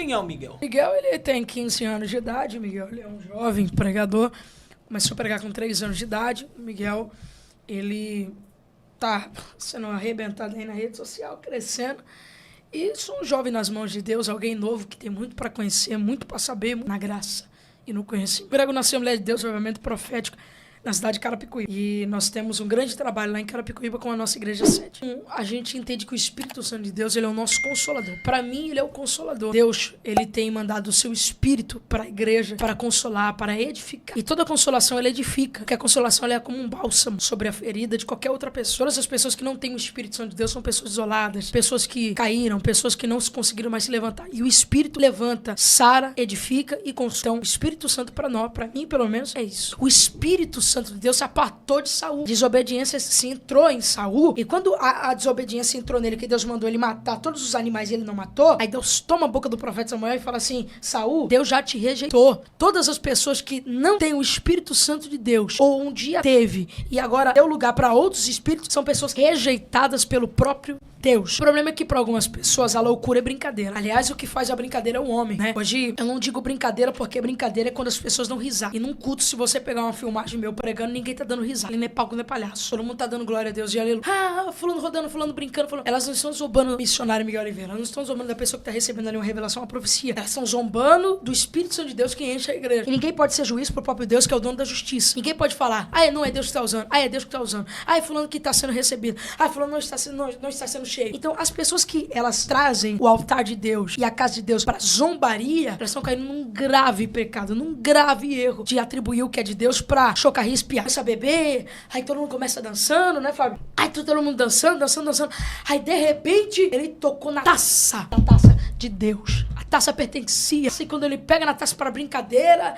Quem é o Miguel? Miguel, ele tem 15 anos de idade. Miguel, ele é um jovem pregador. Começou a pregar com 3 anos de idade. O Miguel, ele tá sendo arrebentado aí na rede social, crescendo. E sou um jovem nas mãos de Deus, alguém novo que tem muito para conhecer, muito para saber, na graça e no conhecimento. Grego na Assembleia de Deus, obviamente profético, na cidade de Carapicuíba. E nós temos um grande trabalho lá em Carapicuíba com a nossa igreja sede. A gente entende que o Espírito Santo de Deus, ele é o nosso consolador. Para mim, ele é o consolador. Deus, ele tem mandado o seu Espírito para a igreja, para consolar, para edificar. E toda consolação, ela edifica. Porque a consolação, ela é como um bálsamo sobre a ferida de qualquer outra pessoa. Todas as pessoas que não têm o Espírito Santo de Deus são pessoas isoladas, pessoas que caíram, pessoas que não conseguiram mais se levantar. E o Espírito levanta, sara, edifica e consola. Então, o Espírito Santo para nós, para mim, pelo menos, é isso. O Espírito Santo de Deus se apartou de Saul. Desobediência se entrou em Saul. E quando a desobediência entrou nele, que Deus mandou ele matar todos os animais e ele não matou, aí Deus toma a boca do profeta Samuel e fala assim: Saul, Deus já te rejeitou. Todas as pessoas que não têm o Espírito Santo de Deus, ou um dia teve, e agora deu lugar para outros espíritos, são pessoas rejeitadas pelo próprio Deus. O problema é que para algumas pessoas a loucura é brincadeira. Aliás, o que faz a brincadeira é o homem, né? Hoje eu não digo brincadeira porque brincadeira é quando as pessoas dão risada. E num culto, se você pegar uma filmagem meu pregando, ninguém tá dando risada. Nem é palco, nem é palhaço. Todo mundo tá dando glória a Deus e aleluia. Fulano rodando, fulano brincando, fulano. Elas não estão zombando do missionário Miguel Oliveira. Elas não estão zombando da pessoa que tá recebendo ali uma revelação, uma profecia. Elas estão zombando do Espírito Santo de Deus que enche a igreja. E ninguém pode ser juiz pro próprio Deus, que é o dono da justiça. Ninguém pode falar: não é Deus que tá usando. É Deus que tá usando. É fulano que tá sendo recebido. Fulano não está sendo cheio. Então, as pessoas que elas trazem o altar de Deus e a casa de Deus para zombaria, elas estão caindo num grave pecado, num grave erro de atribuir o que é de Deus pra chocarria, espiar. Começa a beber, aí todo mundo começa dançando, né, Fábio? Aí todo mundo dançando. Aí, de repente, ele tocou na taça de Deus. A taça pertencia. Assim, quando ele pega na taça para brincadeira,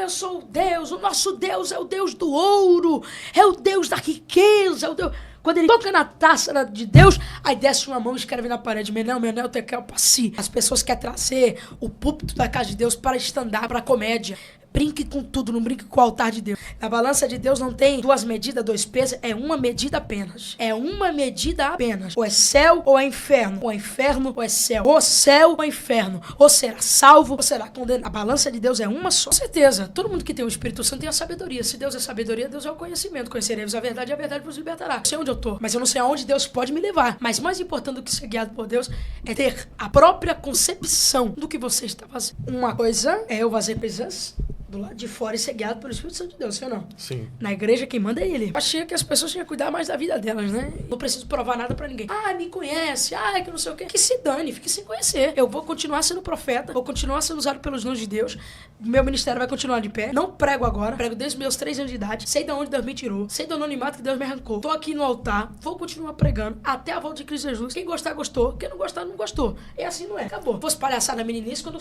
eu sou o Deus, o nosso Deus é o Deus do ouro, é o Deus da riqueza, é o Deus... Quando ele toca na taça de Deus, aí desce uma mão e escreve na parede: Menel, tekel, passi. As pessoas querem trazer o púlpito da casa de Deus para estandar, para comédia. Brinque com tudo, não brinque com o altar de Deus. Na balança de Deus não tem 2 medidas, 2 pesos, é uma medida apenas. É uma medida apenas. Ou é céu ou é inferno. Ou é inferno ou é céu. Ou céu ou inferno. Ou será salvo ou será condenado. A balança de Deus é uma só. Com certeza, todo mundo que tem o Espírito Santo tem a sabedoria. Se Deus é sabedoria, Deus é o conhecimento. Conheceremos a verdade e a verdade vos libertará. Eu sei onde eu tô, mas eu não sei aonde Deus pode me levar. Mas mais importante do que ser guiado por Deus é ter a própria concepção do que você está fazendo. Uma coisa é eu fazer coisas do lado de fora e ser guiado pelo Espírito Santo de Deus, sim ou não? Sim. Na igreja quem manda é ele. Eu achei que as pessoas tinham que cuidar mais da vida delas, né? Não preciso provar nada pra ninguém. Me conhece, que não sei o quê. Que se dane, fique sem conhecer. Eu vou continuar sendo profeta, vou continuar sendo usado pelos dons de Deus. Meu ministério vai continuar de pé. Não prego agora, prego desde meus 3 anos de idade. Sei de onde Deus me tirou, sei do anonimato que Deus me arrancou. Tô aqui no altar, vou continuar pregando até a volta de Cristo Jesus. Quem gostar, gostou. Quem não gostar, não gostou. É assim, não é? Acabou. Fosse palhaçada meninice, quando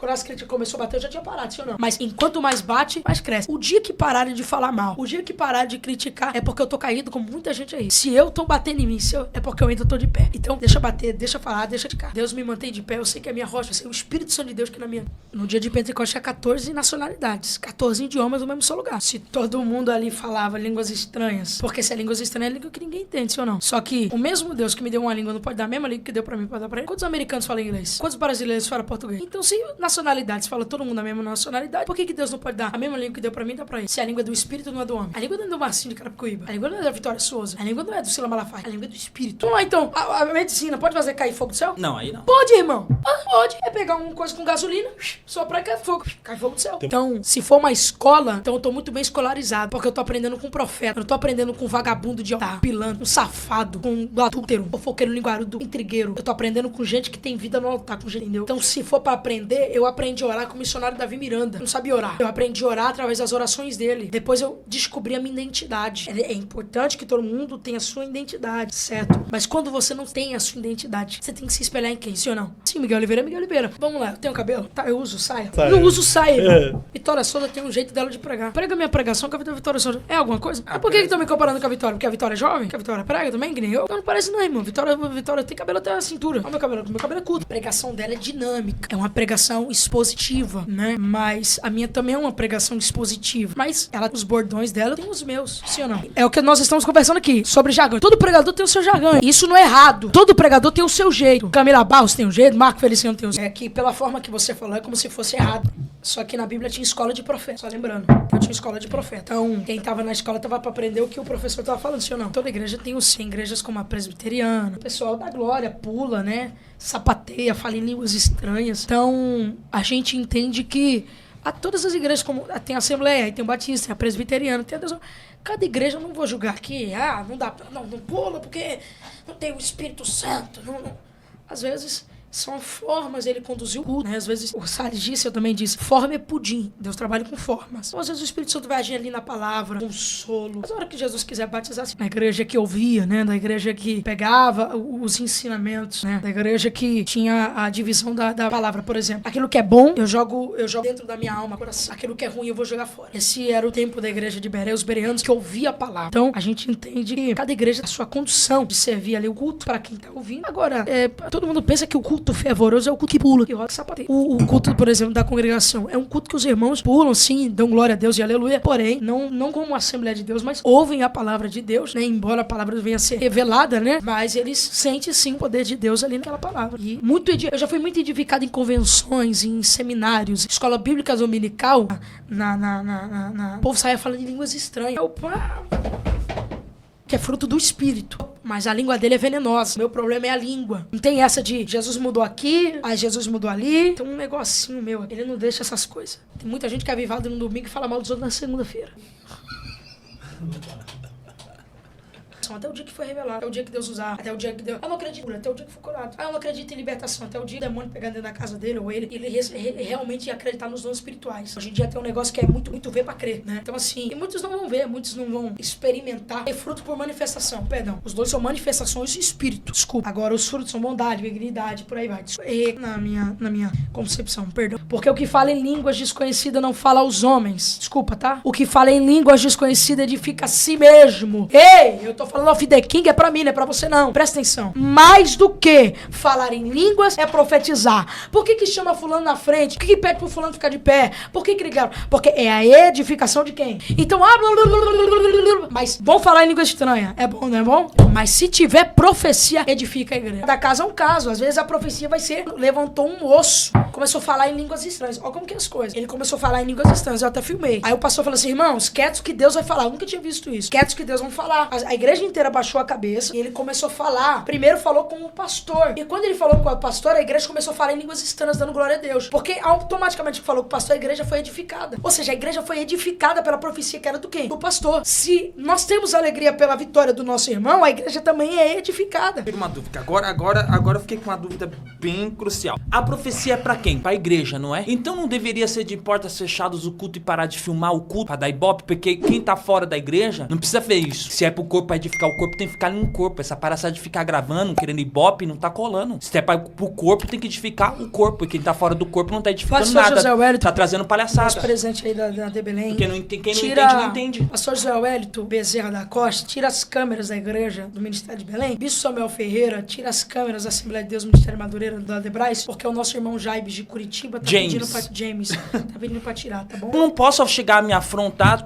as críticas começou a bater, eu já tinha parado, sim ou não? Mas enquanto mais bate, mais cresce. O dia que pararem de falar mal, o dia que pararem de criticar, é porque eu tô caído com muita gente aí. Se eu tô batendo em mim, é porque eu ainda tô de pé. Então, deixa bater, deixa falar, deixa criticar. Deus me mantém de pé, eu sei que é minha rocha, eu sei o Espírito Santo de Deus que na minha... No dia de Pentecostes tinha 14 nacionalidades, 14 idiomas no mesmo só lugar. Se todo mundo ali falava línguas estranhas, porque se é línguas estranhas é língua que ninguém entende, sim ou não? Só que o mesmo Deus que me deu uma língua não pode dar a mesma língua que deu pra mim, pode dar pra ele. Quantos americanos falam inglês? Quantos brasileiros falam português? Então, se nacionalidades fala todo mundo a mesma nacionalidade, por que Deus não pode dar a mesma língua que deu pra mim, dá pra ele? Se a língua é do Espírito, não é do homem. A língua não é do Marcinho de Carapicuíba. A língua não é da Vitória Souza. A língua não é do Sila Malafaia. A língua é do Espírito. Vamos lá, então. A medicina pode fazer cair fogo do céu? Não, aí não. Pode, irmão. Pode. É pegar uma coisa com gasolina, soprar e cai fogo. Cai fogo do céu. Então, se for uma escola, então eu tô muito bem escolarizado, porque eu tô aprendendo com um profeta. Eu não tô aprendendo com um vagabundo de altar, pilantra, um safado, com um adúltero, um fofoqueiro, linguarudo, intrigueiro. Eu tô aprendendo com gente que tem vida no altar, com gente, entendeu? Então, se for pra aprender, eu aprendi a orar com o missionário Davi Miranda. Eu não sabia orar. Eu aprendi a orar através das orações dele. Depois eu descobri a minha identidade. É importante que todo mundo tenha a sua identidade, certo? Mas quando você não tem a sua identidade, você tem que se espelhar em quem, sim ou não? Sim, Miguel Oliveira é Miguel Oliveira. Vamos lá, eu tenho cabelo? Tá, eu uso saia. Eu uso saia, irmão. Vitória Souza tem um jeito dela de pregar. Prega minha pregação com a Vitória Souza. É alguma coisa? Por que estão me comparando com a Vitória? Porque a Vitória é jovem? Que a Vitória prega também, que nem eu? Não parece não, irmão. Vitória tem cabelo até a cintura. Olha meu cabelo é curto. A pregação dela é dinâmica. É uma pregação expositiva, né? Mas a minha também é uma pregação dispositiva. Mas os bordões dela tem os meus, sim ou não? É o que nós estamos conversando aqui, sobre jargão. Todo pregador tem o seu jargão. Isso não é errado. Todo pregador tem o seu jeito. Camila Barros tem um jeito, Marco Feliciano tem um jeito. É que pela forma que você falou, é como se fosse errado. Só que na Bíblia tinha escola de profeta. Só lembrando, eu tinha escola de profeta. Então, quem tava na escola tava pra aprender o que o professor tava falando, sim ou não? Toda igreja tem os sim. Igrejas como a presbiteriana, o pessoal da glória pula, né? Sapateia, fala em línguas estranhas. Então, a gente entende que todas as igrejas, como tem a Assembleia, aí tem o Batista, tem a Presbiteriana, tem a Deus. Cada igreja, eu não vou julgar aqui, não dá pra, não pula porque não tem o Espírito Santo. Não. Às vezes são formas ele conduzir o culto, né? Às vezes, o Salles disse, eu também disse, forma é pudim. Deus trabalha com formas. Então, às vezes o Espírito Santo vai agir ali na palavra, consolo. Mas na hora que Jesus quiser batizar, assim, na igreja que ouvia, né? Da igreja que pegava os ensinamentos, né? Da igreja que tinha a divisão da palavra, por exemplo. Aquilo que é bom, eu jogo dentro da minha alma, coração. Aquilo que é ruim, eu vou jogar fora. Esse era o tempo da igreja de Bereia, os bereanos que ouvia a palavra. Então, a gente entende que cada igreja tem a sua condição de servir ali o culto para quem tá ouvindo. Agora, todo mundo pensa que o culto fervoroso é o culto que pula, que roda e sapateia. O culto, por exemplo, da congregação é um culto que os irmãos pulam, sim, dão glória a Deus e aleluia, porém, não como a Assembleia de Deus, mas ouvem a palavra de Deus, né? Embora a palavra venha a ser revelada, né? Mas eles sentem, sim, o poder de Deus ali naquela palavra. E eu já fui muito edificado em convenções, em seminários, escola bíblica dominical, o povo saia falando em línguas estranhas. Que é fruto do Espírito. Mas a língua dele é venenosa. Meu problema é a língua. Não tem essa de Jesus mudou aqui, aí Jesus mudou ali. Tem um negocinho meu. Ele não deixa essas coisas. Tem muita gente que é avivada no domingo e fala mal dos outros na segunda-feira. Até o dia que foi revelado, até o dia que Deus usar, até o dia que Deus... Eu não acredito, até o dia que foi curado. Eu não acredito em libertação, até o dia que o demônio pegar dentro da casa dele, ou ele realmente ia acreditar nos dons espirituais. Hoje em dia tem um negócio que é muito ver pra crer, né? Então assim, e muitos não vão ver, muitos não vão experimentar. É fruto por manifestação, perdão. Os dois são manifestações de espírito, desculpa. Agora os frutos são bondade, benignidade, por aí vai. Na minha concepção, perdão. Porque o que fala em línguas desconhecidas não fala aos homens. Desculpa, tá? O que fala em línguas desconhecidas edifica a si mesmo. Ei, eu tô falando of the King é pra mim, não é pra você não. Presta atenção. Mais do que falar em línguas é profetizar. Por que chama fulano na frente? Por que pede pro fulano ficar de pé? Por que ligaram? Porque é a edificação de quem? Então, mas bom falar em língua estranha. É bom, não é bom? Mas se tiver profecia, edifica a igreja. Cada caso é um caso. Às vezes a profecia vai ser, levantou um osso, começou a falar em línguas estranhas. Olha como que é as coisas. Ele começou a falar em línguas estranhas, eu até filmei. Aí o pastor falou assim, irmãos, quietos que Deus vai falar. Eu nunca tinha visto isso. Quietos que Deus vai falar. A igreja inteira baixou a cabeça e ele começou a falar. Primeiro falou com o pastor. E quando ele falou com o pastor, a igreja começou a falar em línguas estranhas, dando glória a Deus. Porque automaticamente que falou com o pastor, a igreja foi edificada. Ou seja, a igreja foi edificada pela profecia que era do quem? Do pastor. Se nós temos alegria pela vitória do nosso irmão, a igreja também é edificada. Uma dúvida. Agora eu fiquei com uma dúvida bem crucial. A profecia é pra quem? Pra igreja, não é? Então não deveria ser de portas fechadas o culto e parar de filmar o culto pra dar ibope? Porque quem tá fora da igreja não precisa ver isso. Se é pro corpo pra edificar o corpo, tem que ficar no corpo. Essa palhaçada de ficar gravando, querendo ibope, não tá colando. Se é pro corpo, tem que edificar o corpo. E quem tá fora do corpo não tá edificando Pastor nada. José Wellington, tá trazendo palhaçada. Nosso presente aí da de Belém. Quem não entende, não entende. Pastor José Wellington Bezerra da Costa, tira as câmeras da igreja do Ministério de Belém. Bispo Samuel Ferreira, tira as câmeras da Assembleia de Deus, Ministério Madureira da Debrais, porque o nosso irmão Jaibes de Curitiba tá pedindo pra tirar, tá bom? Eu não posso chegar a me afrontar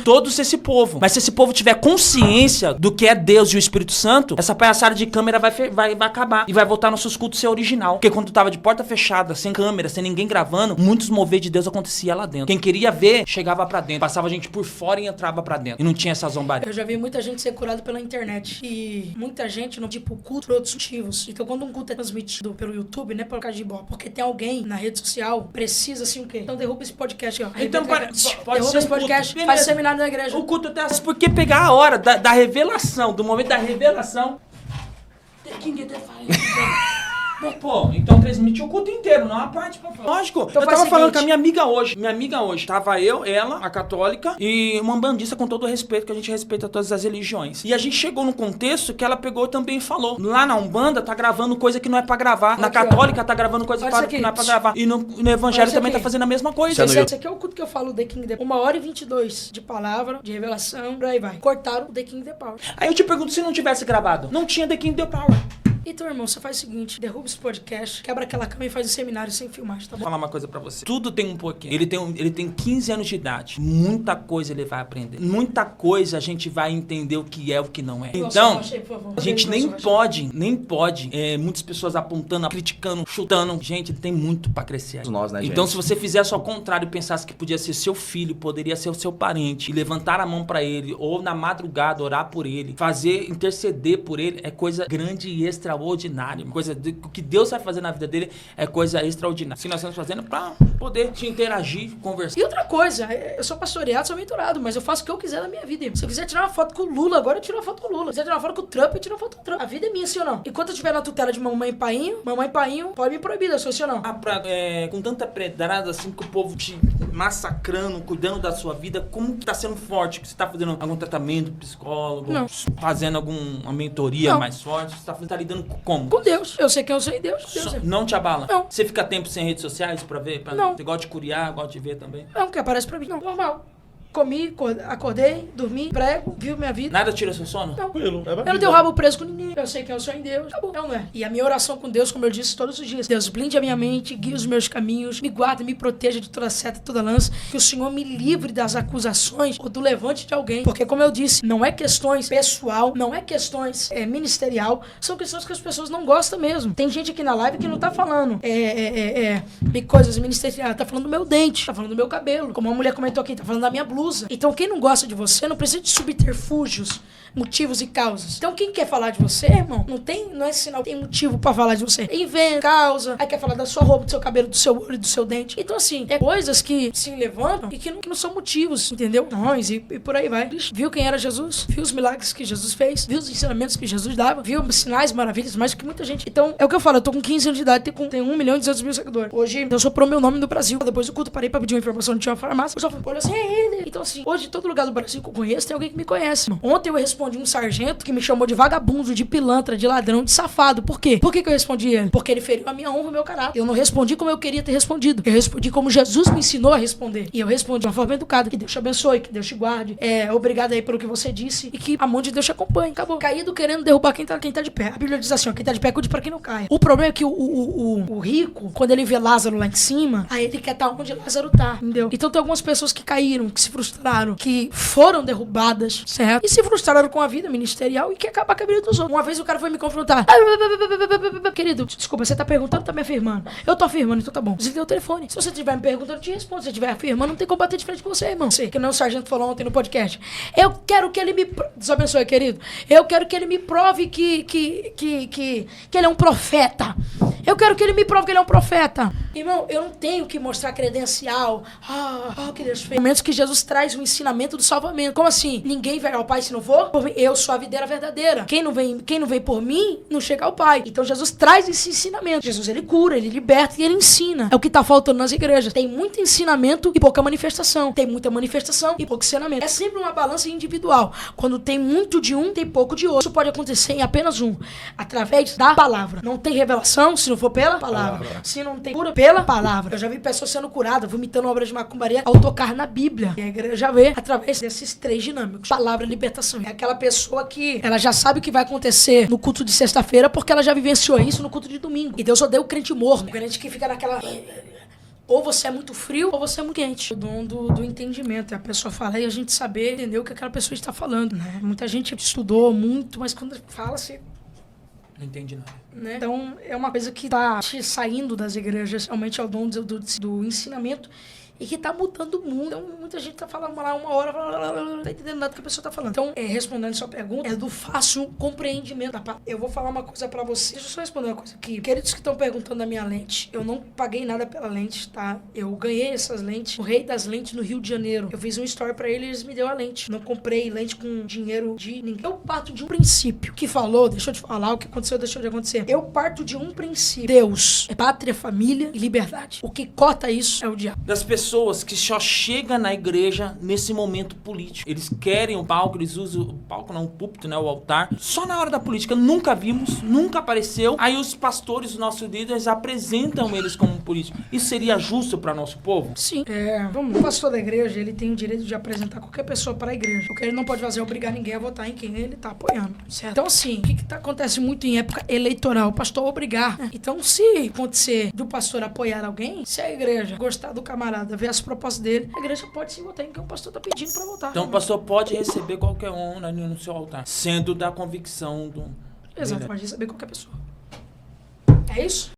todos esse povo. Mas se esse povo tiver consciência do que é Deus e o Espírito Santo, essa palhaçada de câmera vai acabar. E vai voltar nossos cultos ser original. Porque quando tava de porta fechada, sem câmera, sem ninguém gravando, muitos mover de Deus acontecia lá dentro. Quem queria ver, chegava pra dentro. Passava a gente por fora e entrava pra dentro. E não tinha essa zombaria. Eu já vi muita gente ser curada pela internet. E muita gente não tipo culto por outros motivos. Então quando um culto é transmitido pelo YouTube, né, por causa de ibope, porque tem alguém na rede social, precisa assim o quê? Então derruba esse podcast, ó. Então pode derruba ser esse podcast, faz seminário na igreja. O culto até por que pegar a hora da revelação, do momento da revelação. The King Defiant. Pô, então transmitiu o culto inteiro, não a parte pra falar. Lógico, então eu tava falando com a minha amiga hoje. Tava eu, ela, a católica, e uma umbandista com todo o respeito, que a gente respeita todas as religiões. E a gente chegou num contexto que ela pegou e também falou. Lá na Umbanda tá gravando coisa que não é pra gravar. Na católica tá gravando coisa que não é pra gravar. E no evangelho também tá fazendo a mesma coisa. Esse aqui é o culto que eu falo, The King The Power. 1h22 de palavra, de revelação, por aí vai. Cortaram o The King The Power. Aí eu te pergunto, se não tivesse gravado, não tinha The King The Power. Então, irmão, você faz o seguinte, derruba esse podcast, quebra aquela cama e faz um seminário sem filmagem, tá bom? Vou falar uma coisa pra você. Tudo tem um pouquinho. Ele tem 15 anos de idade. Muita coisa ele vai aprender. Muita coisa a gente vai entender o que é o que não é. Então, a gente nem pode, muitas pessoas apontando, criticando, chutando. Gente, tem muito pra crescer aí. Nós, né, Então, gente? se você fizesse ao contrário e pensasse que podia ser seu filho, poderia ser o seu parente, e levantar a mão pra ele, ou na madrugada orar por ele, interceder por ele, é coisa grande e extraordinária. O que Deus vai fazer na vida dele é coisa extraordinária. Se nós estamos fazendo pra poder te interagir, conversar. E outra coisa, eu sou pastoreado, sou mentorado, mas eu faço o que eu quiser na minha vida. Se eu quiser tirar uma foto com o Lula, agora eu tiro uma foto com o Lula. Se eu quiser tirar uma foto com o Trump, eu tiro uma foto com o Trump. A vida é minha, sim ou não? Enquanto eu estiver na tutela de mamãe e painho, pode me proibir da sua, sim ou não? Com tanta pedrada assim que o povo te massacrando, cuidando da sua vida, como que tá sendo forte? Que você tá fazendo algum tratamento, psicólogo? Não. Fazendo alguma mentoria Não. mais forte? Você tá lidando como? Com Deus. Eu sei quem eu sou em Deus. Deus é. Não te abala? Não. Você fica tempo sem redes sociais pra ver? Não. Você gosta de curiar, gosta de ver também? Não, que aparece pra mim. Não, normal. Comi, acordei, dormi, prego, vivo minha vida. Nada tira seu sono? Não. Tranquilo. Eu não tenho rabo preso com ninguém. Eu sei quem eu sou em Deus. Acabou. Não é. E a minha oração com Deus, como eu disse todos os dias. Deus, blinde a minha mente, guie os meus caminhos, me guarda, me proteja de toda seta, toda lança. Que o Senhor me livre das acusações ou do levante de alguém. Porque, como eu disse, não é questões pessoal, não é questões ministerial, são questões que as pessoas não gostam mesmo. Tem gente aqui na live que não tá falando coisas ministeriais, tá falando do meu dente, tá falando do meu cabelo. Como uma mulher comentou aqui, tá falando da minha blusa. Então, quem não gosta de você não precisa de subterfúgios, motivos e causas. Então, quem quer falar de você, irmão, não é sinal que tem motivo pra falar de você. Inventa, causa, aí quer falar da sua roupa, do seu cabelo, do seu olho, do seu dente. Então, assim, é coisas que se levantam e que não são motivos, entendeu? E por aí vai. Viu quem era Jesus? Viu os milagres que Jesus fez? Viu os ensinamentos que Jesus dava? Viu sinais, maravilhas, mais do que muita gente. Então, é o que eu falo, eu tô com 15 anos de idade, tenho 1.200.000 seguidores. Hoje, eu soprou meu nome no Brasil. Depois do culto, parei pra pedir uma informação, não tinha uma farmácia. Eu só falei, olha assim, é ele. Então, assim, hoje, todo lugar do Brasil que eu conheço, tem alguém que me conhece, mano. Ontem eu respondi um sargento que me chamou de vagabundo, de pilantra, de ladrão, de safado. Por quê? Por que eu respondi ele? Porque ele feriu a minha honra e o meu caráter. Eu não respondi como eu queria ter respondido. Eu respondi como Jesus me ensinou a responder. E eu respondi de uma forma educada. Que Deus te abençoe, que Deus te guarde. Obrigado aí pelo que você disse e que a mão de Deus te acompanhe. Acabou. Caído querendo derrubar quem tá de pé. A Bíblia diz assim, ó, quem tá de pé, cuide pra quem não caia. O problema é que o rico, quando ele vê Lázaro lá em cima, aí ele quer estar onde Lázaro tá, entendeu? Então tem algumas pessoas que caíram, que se frustraram, que foram derrubadas, certo? E se frustraram com a vida ministerial e que acabar com a vida dos outros. Uma vez o cara foi me confrontar. Querido, desculpa, você tá perguntando, tá me afirmando? Eu tô afirmando, então tá bom. Desliguei o telefone. Se você estiver me perguntando, eu te respondo. Se você estiver afirmando, não tem como bater de frente com você, irmão. Sei que não o sargento falou ontem no podcast. Eu quero que ele me... Deus abençoe, querido. Eu quero que ele me prove que ele é um profeta. Eu quero que ele me prove que ele é um profeta. Irmão, eu não tenho que mostrar credencial. Que Deus fez. Momentos que Jesus traz o ensinamento do salvamento. Como assim? Ninguém vai ao Pai se não for? Eu sou a videira verdadeira. Quem não vem por mim, não chega ao Pai. Então Jesus traz esse ensinamento. Jesus, ele cura, ele liberta e ele ensina. É o que tá faltando nas igrejas. Tem muito ensinamento e pouca manifestação. Tem muita manifestação e pouco ensinamento. É sempre uma balança individual. Quando tem muito de um, tem pouco de outro. Isso pode acontecer em apenas um. Através da palavra. Não tem revelação se não for pela palavra. Se não tem cura, pela palavra. Eu já vi pessoas sendo curadas, vomitando obras de macumbaria ao tocar na Bíblia. E a igreja vê através desses três dinâmicos. Palavra, libertação. É aquela pessoa que ela já sabe o que vai acontecer no culto de sexta-feira porque ela já vivenciou isso no culto de domingo. E Deus odeia o crente morno. O crente que fica naquela... Ou você é muito frio, ou você é muito quente. O dom do entendimento. É a pessoa falar e a gente saber entender o que aquela pessoa está falando, né? Muita gente estudou muito, mas quando fala, você... Não entendi nada. Né? Então, é uma coisa que está saindo das igrejas, realmente é o dom do ensinamento e que tá mudando o mundo. Então, muita gente tá falando lá uma hora, não tá entendendo nada do que a pessoa tá falando. Então, respondendo sua pergunta, é do fácil compreendimento. Eu vou falar uma coisa pra vocês. Deixa eu só responder uma coisa aqui. Queridos que estão perguntando da minha lente, eu não paguei nada pela lente, tá? Eu ganhei essas lentes, o rei das lentes no Rio de Janeiro. Eu fiz um story pra ele e eles me deu a lente. Não comprei lente com dinheiro de ninguém. Eu parto de um princípio. Que falou, deixa eu te falar, o que aconteceu, deixou de acontecer. Eu parto de um princípio. Deus é pátria, família e liberdade. O que cota isso é o diabo. Das pessoas pessoas que só chegam na igreja nesse momento político. Eles querem o palco, eles usam o palco, não o púlpito, né, o altar. Só na hora da política. Nunca vimos, nunca apareceu. Aí os pastores, os nossos líderes, apresentam eles como políticos. Isso seria justo para nosso povo? Sim. O pastor da igreja, ele tem o direito de apresentar qualquer pessoa para a igreja. O que ele não pode fazer é obrigar ninguém a votar em quem ele tá apoiando, certo? Então, assim, o que acontece muito em época eleitoral? O pastor obrigar. Então, se acontecer do pastor apoiar alguém, se a igreja gostar do camarada, ver as propostas dele, a igreja pode sim votar em quem o pastor tá pedindo para votar. Então, o pastor pode receber qualquer um no seu altar, sendo da convicção do... Exato, pode receber qualquer pessoa. É isso?